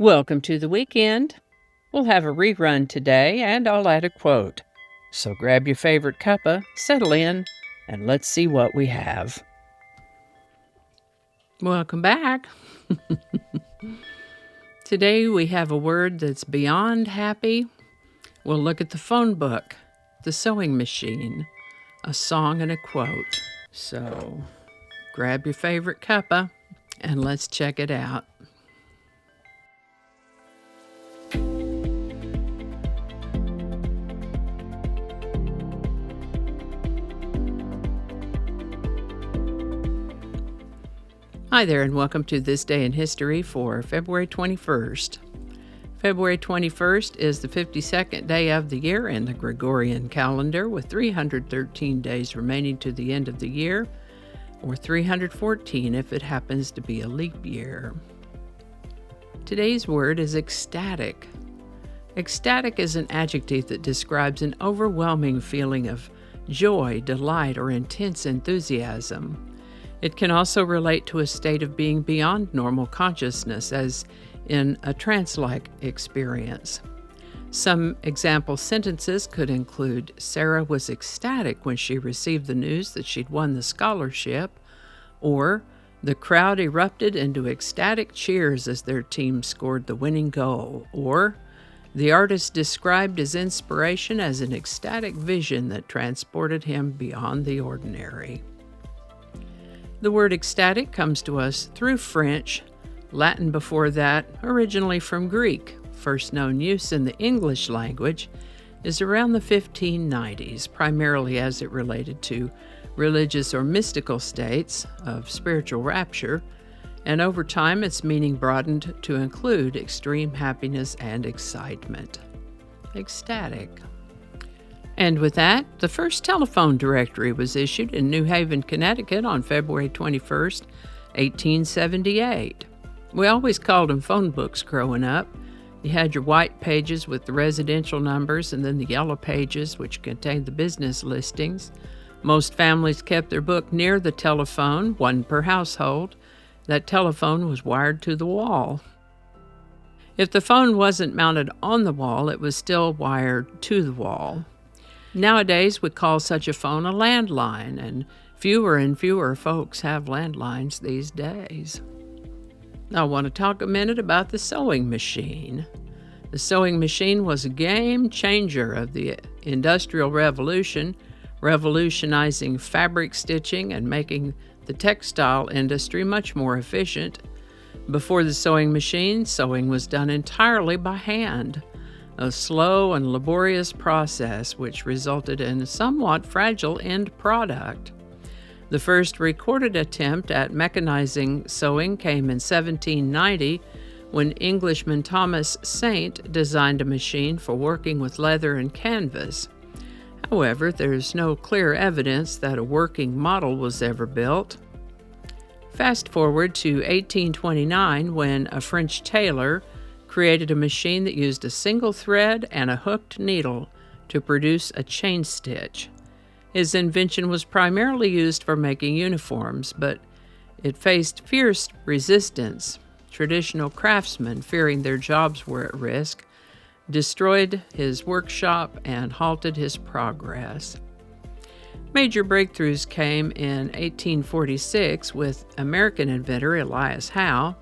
Welcome to the weekend. We'll have a rerun today, and I'll add a quote. So grab your favorite cuppa, settle in, and let's see what we have. Welcome back. Today we have a word that's beyond happy. We'll look at the phone book, the sewing machine, a song, and a quote. So grab your favorite cuppa, and let's check it out. Hi there, and welcome to This Day in History for February 21st. February 21st is the 52nd day of the year in the Gregorian calendar, with 313 days remaining to the end of the year, or 314 if it happens to be a leap year. Today's word is ecstatic. Ecstatic is an adjective that describes an overwhelming feeling of joy, delight, or intense enthusiasm. It can also relate to a state of being beyond normal consciousness, as in a trance-like experience. Some example sentences could include, Sarah was ecstatic when she received the news that she'd won the scholarship, or the crowd erupted into ecstatic cheers as their team scored the winning goal, or the artist described his inspiration as an ecstatic vision that transported him beyond the ordinary. The word ecstatic comes to us through French, Latin before that, originally from Greek. First known use in the English language is around the 1590s, primarily as it related to religious or mystical states of spiritual rapture, and over time its meaning broadened to include extreme happiness and excitement. Ecstatic. And with that, the first telephone directory was issued in New Haven, Connecticut on February 21st, 1878. We always called them phone books growing up. You had your white pages with the residential numbers and then the yellow pages which contained the business listings. Most families kept their book near the telephone, one per household. That telephone was wired to the wall. If the phone wasn't mounted on the wall, it was still wired to the wall. Nowadays, we call such a phone a landline, and fewer folks have landlines these days. I want to talk a minute about the sewing machine. The sewing machine was a game changer of the Industrial Revolution, revolutionizing fabric stitching and making the textile industry much more efficient. Before the sewing machine, sewing was done entirely by hand. A slow and laborious process which resulted in a somewhat fragile end product. The first recorded attempt at mechanizing sewing came in 1790 when Englishman Thomas Saint designed a machine for working with leather and canvas. However, there's no clear evidence that a working model was ever built. Fast forward to 1829 when a French tailor created a machine that used a single thread and a hooked needle to produce a chain stitch. His invention was primarily used for making uniforms, but it faced fierce resistance. Traditional craftsmen, fearing their jobs were at risk, destroyed his workshop and halted his progress. Major breakthroughs came in 1846 with American inventor Elias Howe.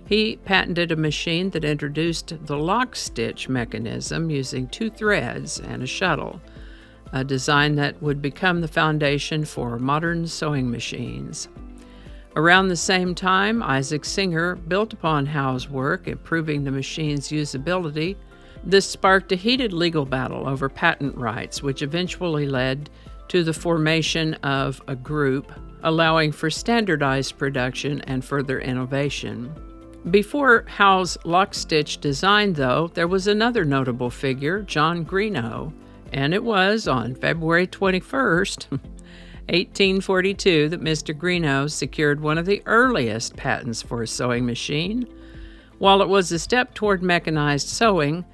He patented a machine that introduced the lock stitch mechanism using two threads and a shuttle, a design that would become the foundation for modern sewing machines. Around the same time, Isaac Singer built upon Howe's work, improving the machine's usability. This sparked a heated legal battle over patent rights, which eventually led to the formation of a group, allowing for standardized production and further innovation. Before Howe's lock-stitch design, though, there was another notable figure, John Greenough, and it was on February 21st, 1842, that Mr. Greenough secured one of the earliest patents for a sewing machine. While it was a step toward mechanized sewing,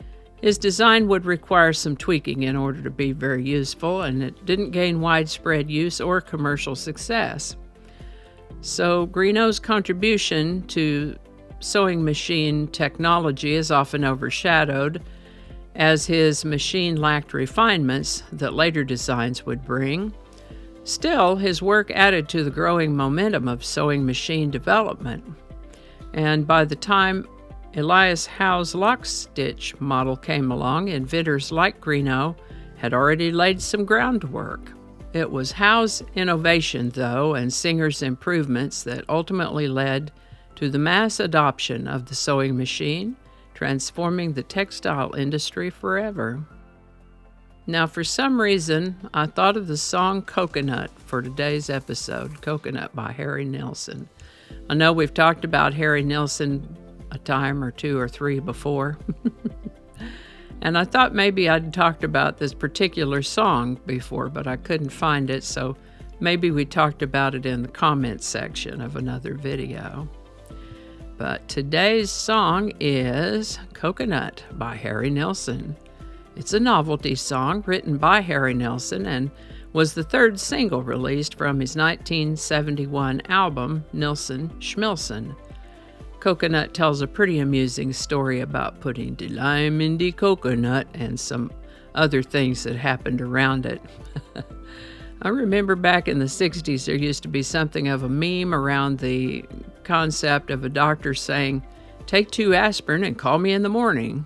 his design would require some tweaking in order to be very useful, and it didn't gain widespread use or commercial success. So Greenough's contribution to sewing machine technology is often overshadowed, as his machine lacked refinements that later designs would bring. Still, his work added to the growing momentum of sewing machine development. And by the time Elias Howe's lock stitch model came along, inventors like Greenough had already laid some groundwork. It was Howe's innovation, though, and Singer's improvements that ultimately led to the mass adoption of the sewing machine, transforming the textile industry forever. Now, for some reason, I thought of the song Coconut for today's episode, Coconut by Harry Nilsson. I know we've talked about Harry Nilsson a time or two or three before. And I thought maybe I'd talked about this particular song before, but I couldn't find it, so maybe we talked about it in the comments section of another video. But today's song is Coconut by Harry Nilsson. It's a novelty song written by Harry Nilsson and was the third single released from his 1971 album, Nilsson Schmilsson. Coconut tells a pretty amusing story about putting the lime in the coconut and some other things that happened around it. I remember back in the 60s there used to be something of a meme around the concept of a doctor saying, "Take 2 aspirin and call me in the morning."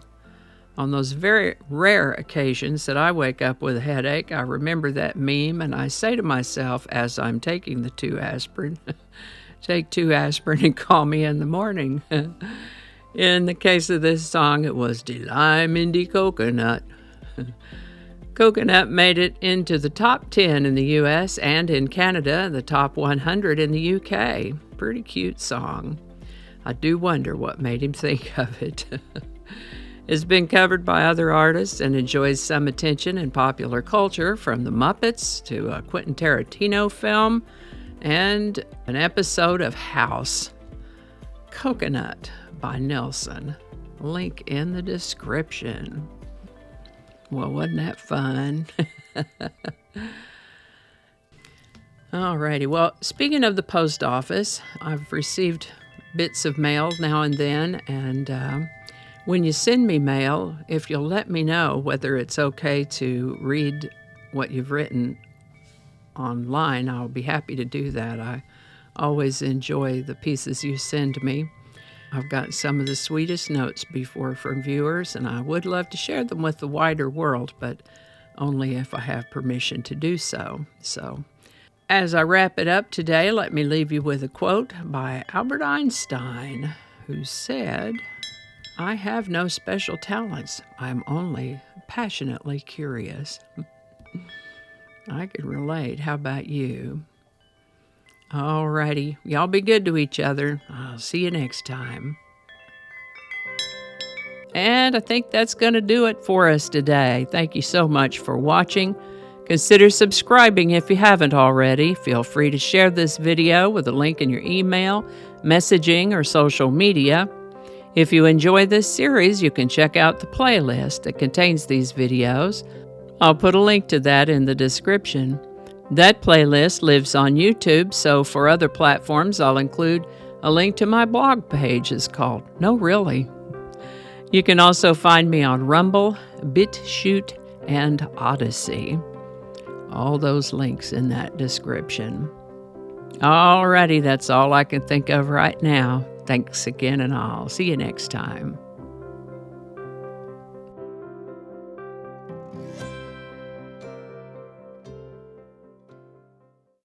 On those very rare occasions that I wake up with a headache, I remember that meme and I say to myself as I'm taking the 2 aspirin, "Take 2 aspirin and call me in the morning." In the case of this song, it was "De lime in de coconut." Coconut made it into the top 10 in the U.S. and in Canada, the top 100 in the U.K. Pretty cute song. I do wonder what made him think of it. It's been covered by other artists and enjoys some attention in popular culture, from the Muppets to a Quentin Tarantino film and an episode of House. Coconut by Nilsson. Link in the description. Well, wasn't that fun? Alrighty, well, speaking of the post office, I've received bits of mail now and then, and when you send me mail, if you'll let me know whether it's okay to read what you've written online, I'll be happy to do that. I always enjoy the pieces you send me. I've gotten some of the sweetest notes before from viewers, and I would love to share them with the wider world, but only if I have permission to do so. So, as I wrap it up today, let me leave you with a quote by Albert Einstein, who said, "I have no special talents. I'm only passionately curious." I can relate. How about you? Alrighty. Y'all be good to each other. I'll see you next time. And I think that's going to do it for us today. Thank you so much for watching. Consider subscribing if you haven't already. Feel free to share this video with a link in your email, messaging, or social media. If you enjoy this series, you can check out the playlist that contains these videos. I'll put a link to that in the description. That playlist lives on YouTube, so for other platforms, I'll include a link to my blog page. It's called No Really. You can also find me on Rumble, BitChute, and Odyssey. All those links in that description. Alrighty, that's all I can think of right now. Thanks again, and I'll see you next time.